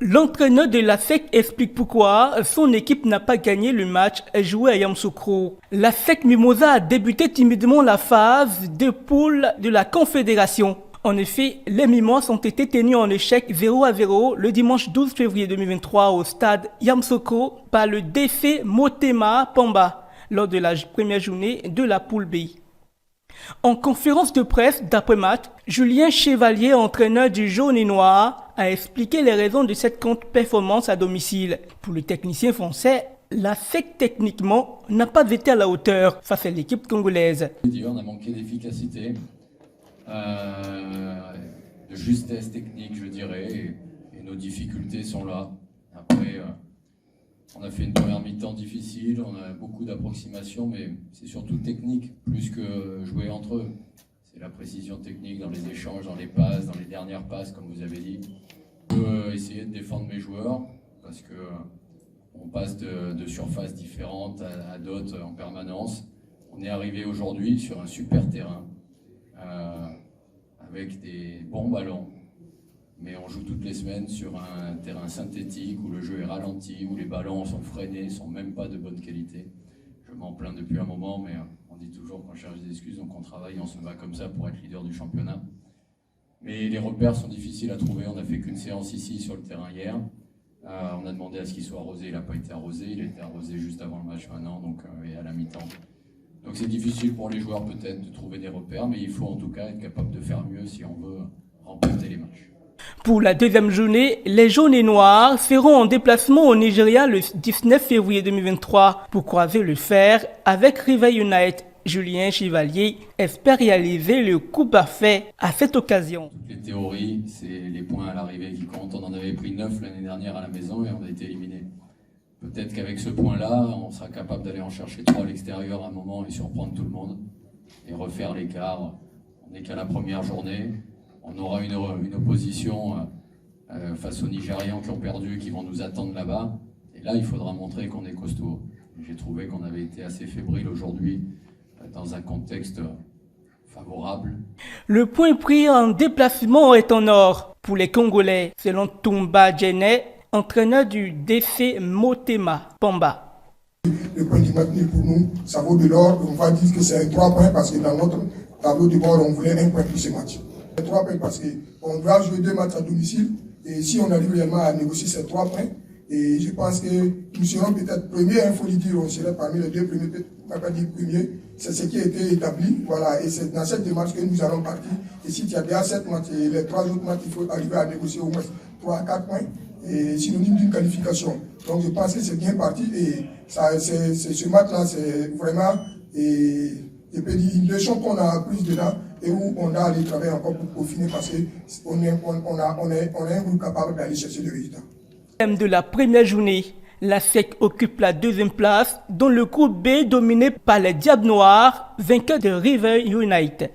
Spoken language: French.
L'entraîneur de la SEC explique pourquoi son équipe n'a pas gagné le match joué à Yamoussoukro. La SEC Mimosa a débuté timidement la phase de poule de la Confédération. En effet, les Mimos ont été tenus en échec 0-0 le dimanche 12 février 2023 au stade Yamoussoukro par le défait Motema Pamba lors de la première journée de la poule B. En conférence de presse d'après-match, Julien Chevalier, entraîneur du jaune et noir, a expliqué les raisons de cette contre-performance à domicile. Pour le technicien français, la SEC techniquement n'a pas été à la hauteur face à l'équipe congolaise. On a manqué d'efficacité, de justesse technique, je dirais, et nos difficultés sont là. Après, on a fait une première mi-temps difficile, on a beaucoup d'approximations, mais c'est surtout technique, plus que jouer entre eux. C'est la précision technique dans les échanges, dans les passes, dans les dernières passes, comme vous avez dit. Je peux essayer de défendre mes joueurs, parce que on passe de surfaces différentes à d'autres en permanence. On est arrivé aujourd'hui sur un super terrain, avec des bons ballons. Mais on joue toutes les semaines sur un terrain synthétique où le jeu est ralenti, où les ballons sont freinés, sont même pas de bonne qualité. Je m'en plains depuis un moment, mais on dit toujours qu'on cherche des excuses, donc on travaille, on se bat comme ça pour être leader du championnat. Mais les repères sont difficiles à trouver, on n'a fait qu'une séance ici sur le terrain hier. On a demandé à ce qu'il soit arrosé, il n'a pas été arrosé, il a été arrosé juste avant le match maintenant, donc, et à la mi-temps. Donc c'est difficile pour les joueurs peut-être de trouver des repères, mais il faut en tout cas être capable de faire mieux si on veut remporter les matchs. Pour la deuxième journée, les jaunes et noirs seront en déplacement au Nigeria le 19 février 2023 pour croiser le fer avec River United. Julien Chevalier espère réaliser le coup parfait à cette occasion. Toutes les théories, c'est les points à l'arrivée qui comptent. On en avait pris 9 l'année dernière à la maison et on a été éliminé. Peut-être qu'avec ce point-là, on sera capable d'aller en chercher 3 à l'extérieur à un moment et surprendre tout le monde et refaire l'écart. On n'est qu'à la première journée. On aura une opposition face aux Nigérians qui ont perdu, qui vont nous attendre là-bas. Et là, il faudra montrer qu'on est costaud. J'ai trouvé qu'on avait été assez fébrile aujourd'hui dans un contexte favorable. Le point pris en déplacement est en or pour les Congolais, selon Toumba Djene, entraîneur du DC Motema Pamba. Le point qui maintenu pour nous, ça vaut de l'or. On va dire que c'est 3 points parce que dans notre tableau de bord, on voulait 1 point pour ce match. 3 points parce qu'on doit jouer 2 matchs à domicile et si on arrive réellement à négocier ces 3 points, et je pense que nous serons peut-être premiers, il faut le dire, on serait parmi les 2 premiers, on va pas dire premiers, c'est ce qui a été établi, voilà, et c'est dans cette démarche que nous allons partir. Et si tu as déjà 7 matchs et les 3 autres matchs, il faut arriver à négocier au moins 3 à 4 points, et synonyme d'une qualification. Donc je pense que c'est bien parti et ce match-là, c'est vraiment une leçon qu'on a apprise dedans et où on a allé travailler encore pour peaufiner parce qu'on est un groupe capable d'aller chercher des résultats. De la première journée, la SEC occupe la deuxième place dans le groupe B dominé par les Diables Noirs, vainqueurs de River United.